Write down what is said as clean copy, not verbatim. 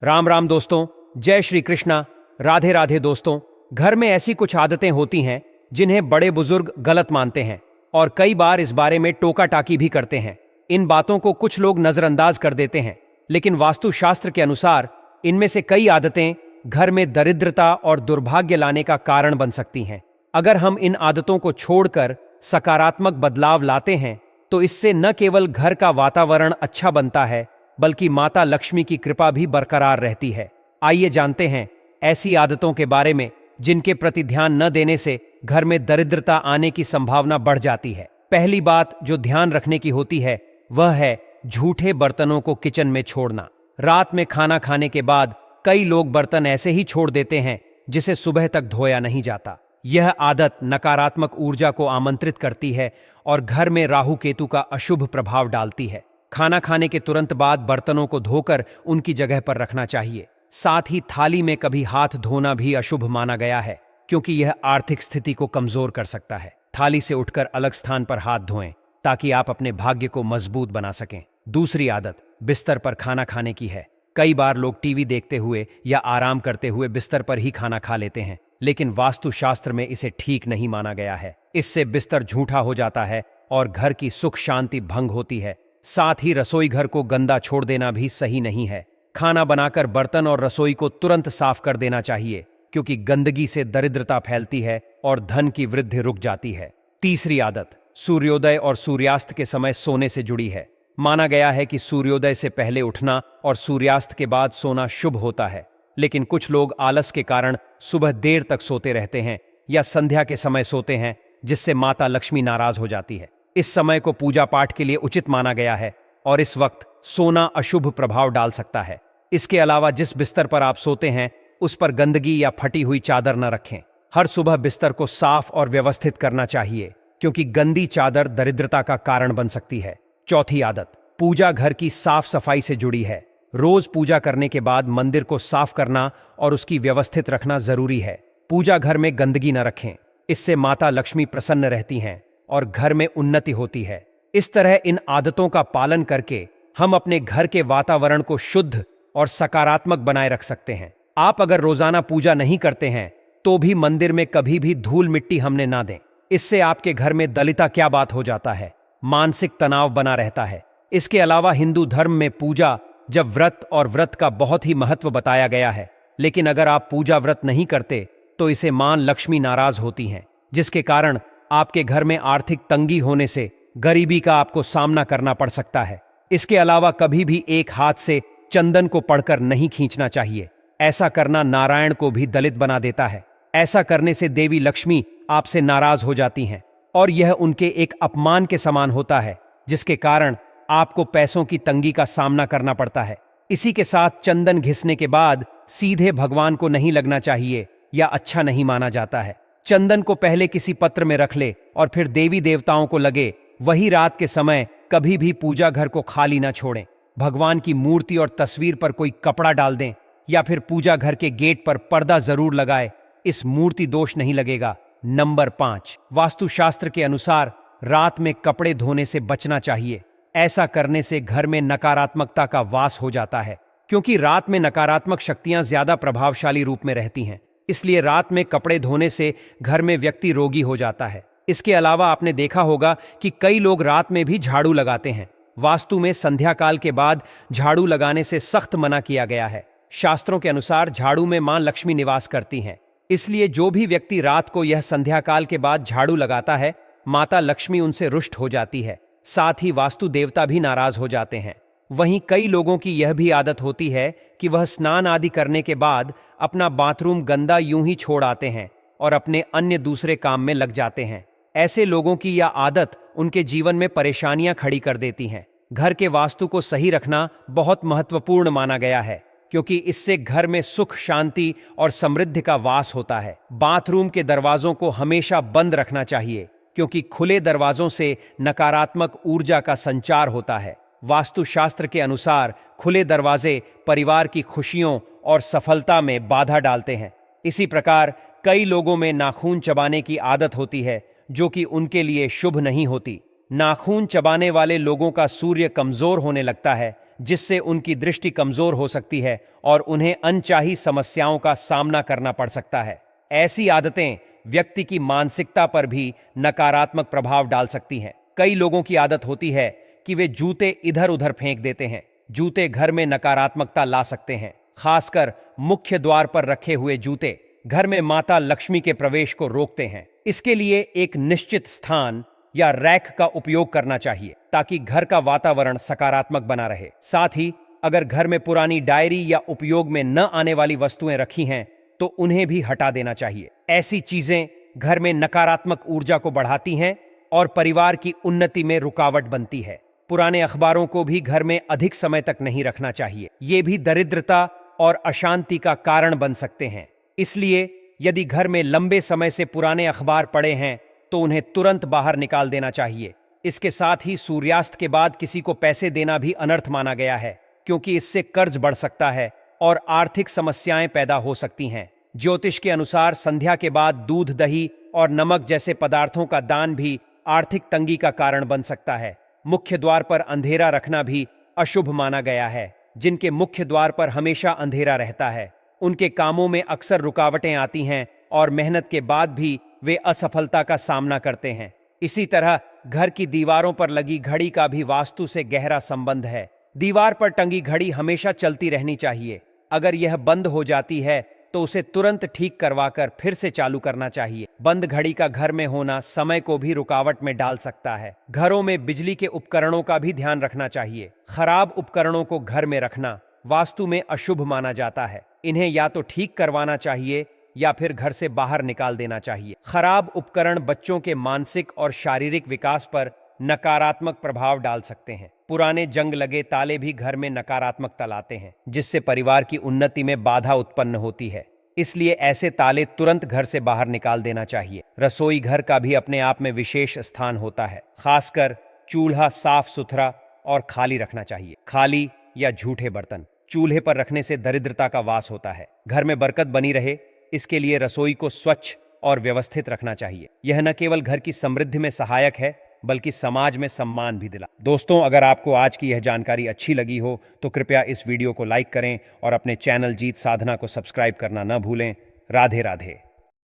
राम राम दोस्तों, जय श्री कृष्णा। राधे राधे दोस्तों। घर में ऐसी कुछ आदतें होती हैं जिन्हें बड़े बुजुर्ग गलत मानते हैं और कई बार इस बारे में टोका टाकी भी करते हैं। इन बातों को कुछ लोग नजरअंदाज कर देते हैं, लेकिन वास्तुशास्त्र के अनुसार इनमें से कई आदतें घर में दरिद्रता और दुर्भाग्य लाने का कारण बन सकती हैं। अगर हम इन आदतों को छोड़कर सकारात्मक बदलाव लाते हैं तो इससे न केवल घर का वातावरण अच्छा बनता है, बल्कि माता लक्ष्मी की कृपा भी बरकरार रहती है। आइए जानते हैं ऐसी आदतों के बारे में जिनके प्रति ध्यान न देने से घर में दरिद्रता आने की संभावना बढ़ जाती है। पहली बात जो ध्यान रखने की होती है वह है झूठे बर्तनों को किचन में छोड़ना। रात में खाना खाने के बाद कई लोग बर्तन ऐसे ही छोड़ देते हैं जिसे सुबह तक धोया नहीं जाता। यह आदत नकारात्मक ऊर्जा को आमंत्रित करती है और घर में राहु केतु का अशुभ प्रभाव डालती है। खाना खाने के तुरंत बाद बर्तनों को धोकर उनकी जगह पर रखना चाहिए। साथ ही थाली में कभी हाथ धोना भी अशुभ माना गया है, क्योंकि यह आर्थिक स्थिति को कमजोर कर सकता है। थाली से उठकर अलग स्थान पर हाथ धोएं ताकि आप अपने भाग्य को मजबूत बना सकें। दूसरी आदत बिस्तर पर खाना खाने की है। कई बार लोग टीवी देखते हुए या आराम करते हुए बिस्तर पर ही खाना खा लेते हैं, लेकिन वास्तुशास्त्र में इसे ठीक नहीं माना गया है। इससे बिस्तर झूठा हो जाता है और घर की सुख शांति भंग होती है। साथ ही रसोई घर को गंदा छोड़ देना भी सही नहीं है। खाना बनाकर बर्तन और रसोई को तुरंत साफ कर देना चाहिए, क्योंकि गंदगी से दरिद्रता फैलती है और धन की वृद्धि रुक जाती है। तीसरी आदत सूर्योदय और सूर्यास्त के समय सोने से जुड़ी है। माना गया है कि सूर्योदय से पहले उठना और सूर्यास्त के बाद सोना शुभ होता है, लेकिन कुछ लोग आलस के कारण सुबह देर तक सोते रहते हैं या संध्या के समय सोते हैं, जिससे माता लक्ष्मी नाराज हो जाती है। इस समय को पूजा पाठ के लिए उचित माना गया है और इस वक्त सोना अशुभ प्रभाव डाल सकता है। इसके अलावा जिस बिस्तर पर आप सोते हैं उस पर गंदगी या फटी हुई चादर न रखें। हर सुबह बिस्तर को साफ और व्यवस्थित करना चाहिए, क्योंकि गंदी चादर दरिद्रता का कारण बन सकती है। चौथी आदत पूजा घर की साफ सफाई से जुड़ी है। रोज पूजा करने के बाद मंदिर को साफ करना और उसकी व्यवस्थित रखना जरूरी है। पूजा घर में गंदगी न रखें, इससे माता लक्ष्मी प्रसन्न रहती हैं और घर में उन्नति होती है। इस तरह इन आदतों का पालन करके हम अपने घर के वातावरण को शुद्ध और सकारात्मक बनाए रख सकते हैं। आप अगर रोजाना पूजा नहीं करते हैं तो भी मंदिर में कभी भी धूल मिट्टी हमने ना दें। इससे आपके घर में दलिता क्या बात हो जाता है, मानसिक तनाव बना रहता है। इसके अलावा हिंदू धर्म में पूजा जब व्रत और व्रत का बहुत ही महत्व बताया गया है, लेकिन अगर आप पूजा व्रत नहीं करते तो इसे मां लक्ष्मी नाराज होती हैं, जिसके कारण आपके घर में आर्थिक तंगी होने से गरीबी का आपको सामना करना पड़ सकता है। इसके अलावा कभी भी एक हाथ से चंदन को पढ़कर नहीं खींचना चाहिए। ऐसा करना नारायण को भी दलित बना देता है। ऐसा करने से देवी लक्ष्मी आपसे नाराज हो जाती हैं और यह उनके एक अपमान के समान होता है, जिसके कारण आपको पैसों की तंगी का सामना करना पड़ता है। इसी के साथ चंदन घिसने के बाद सीधे भगवान को नहीं लगना चाहिए या अच्छा नहीं माना जाता है। चंदन को पहले किसी पत्र में रख ले और फिर देवी देवताओं को लगे। वही रात के समय कभी भी पूजा घर को खाली ना छोड़ें। भगवान की मूर्ति और तस्वीर पर कोई कपड़ा डाल दें या फिर पूजा घर के गेट पर पर्दा जरूर लगाए। इस मूर्ति दोष नहीं लगेगा। नंबर 5, वास्तुशास्त्र के अनुसार रात में कपड़े धोने से बचना चाहिए। ऐसा करने से घर में नकारात्मकता का वास हो जाता है, क्योंकि रात में नकारात्मक शक्तियां ज्यादा प्रभावशाली रूप में रहती हैं। इसलिए रात में कपड़े धोने से घर में व्यक्ति रोगी हो जाता है। इसके अलावा आपने देखा होगा कि कई लोग रात में भी झाड़ू लगाते हैं। वास्तु में संध्या काल के बाद झाड़ू लगाने से सख्त मना किया गया है। शास्त्रों के अनुसार झाड़ू में मां लक्ष्मी निवास करती हैं, इसलिए जो भी व्यक्ति रात को यह संध्या काल के बाद झाड़ू लगाता है, माता लक्ष्मी उनसे रुष्ट हो जाती है। साथ ही वास्तु देवता भी नाराज हो जाते हैं। वहीं कई लोगों की यह भी आदत होती है कि वह स्नान आदि करने के बाद अपना बाथरूम गंदा यूं ही छोड़ आते हैं और अपने अन्य दूसरे काम में लग जाते हैं। ऐसे लोगों की यह आदत उनके जीवन में परेशानियां खड़ी कर देती हैं। घर के वास्तु को सही रखना बहुत महत्वपूर्ण माना गया है, क्योंकि इससे घर में सुख शांति और समृद्धि का वास होता है। बाथरूम के दरवाजों को हमेशा बंद रखना चाहिए, क्योंकि खुले दरवाजों से नकारात्मक ऊर्जा का संचार होता है। वास्तुशास्त्र के अनुसार खुले दरवाजे परिवार की खुशियों और सफलता में बाधा डालते हैं। इसी प्रकार कई लोगों में नाखून चबाने की आदत होती है, जो कि उनके लिए शुभ नहीं होती। नाखून चबाने वाले लोगों का सूर्य कमजोर होने लगता है, जिससे उनकी दृष्टि कमजोर हो सकती है और उन्हें अनचाही समस्याओं का सामना करना पड़ सकता है। ऐसी आदतें व्यक्ति की मानसिकता पर भी नकारात्मक प्रभाव डाल सकती हैं। कई लोगों की आदत होती है कि वे जूते इधर उधर फेंक देते हैं। जूते घर में नकारात्मकता ला सकते हैं। खासकर मुख्य द्वार पर रखे हुए जूते घर में माता लक्ष्मी के प्रवेश को रोकते हैं। इसके लिए एक निश्चित स्थान या रैक का उपयोग करना चाहिए ताकि घर का वातावरण सकारात्मक बना रहे। साथ ही अगर घर में पुरानी डायरी या उपयोग में न आने वाली वस्तुएं रखी हैं तो उन्हें भी हटा देना चाहिए। ऐसी चीजें घर में नकारात्मक ऊर्जा को बढ़ाती हैं और परिवार की उन्नति में रुकावट बनती है। पुराने अखबारों को भी घर में अधिक समय तक नहीं रखना चाहिए। ये भी दरिद्रता और अशांति का कारण बन सकते हैं। इसलिए यदि घर में लंबे समय से पुराने अखबार पड़े हैं तो उन्हें तुरंत बाहर निकाल देना चाहिए। इसके साथ ही सूर्यास्त के बाद किसी को पैसे देना भी अनर्थ माना गया है, क्योंकि इससे कर्ज बढ़ सकता है और आर्थिक समस्याएं पैदा हो सकती हैं। ज्योतिष के अनुसार संध्या के बाद दूध, दही और नमक जैसे पदार्थों का दान भी आर्थिक तंगी का कारण बन सकता है। मुख्य द्वार पर अंधेरा रखना भी अशुभ माना गया है। जिनके मुख्य द्वार पर हमेशा अंधेरा रहता है उनके कामों में अक्सर रुकावटें आती हैं और मेहनत के बाद भी वे असफलता का सामना करते हैं। इसी तरह घर की दीवारों पर लगी घड़ी का भी वास्तु से गहरा संबंध है। दीवार पर टंगी घड़ी हमेशा चलती रहनी चाहिए। अगर यह बंद हो जाती है तो उसे तुरंत ठीक करवाकर फिर से चालू करना चाहिए। बंद घड़ी का घर में होना समय को भी रुकावट में डाल सकता है। घरों में बिजली के उपकरणों का भी ध्यान रखना चाहिए। खराब उपकरणों को घर में रखना वास्तु में अशुभ माना जाता है। इन्हें या तो ठीक करवाना चाहिए या फिर घर से बाहर निकाल देना चाहिए। खराब उपकरण बच्चों के मानसिक और शारीरिक विकास पर नकारात्मक प्रभाव डाल सकते हैं। पुराने जंग लगे ताले भी घर में नकारात्मकता लाते हैं, जिससे परिवार की उन्नति में बाधा उत्पन्न होती है। इसलिए ऐसे ताले तुरंत घर से बाहर निकाल देना चाहिए। रसोई घर का भी अपने आप में विशेष स्थान होता है। खासकर चूल्हा साफ सुथरा और खाली रखना चाहिए। खाली या झूठे बर्तन चूल्हे पर रखने से दरिद्रता का वास होता है। घर में बरकत बनी रहे इसके लिए रसोई को स्वच्छ और व्यवस्थित रखना चाहिए। यह न केवल घर की समृद्धि में सहायक है बल्कि समाज में सम्मान भी दिला। दोस्तों, अगर आपको आज की यह जानकारी अच्छी लगी हो तो कृपया इस वीडियो को लाइक करें और अपने चैनल जीत साधना को सब्सक्राइब करना न भूलें। राधे राधे।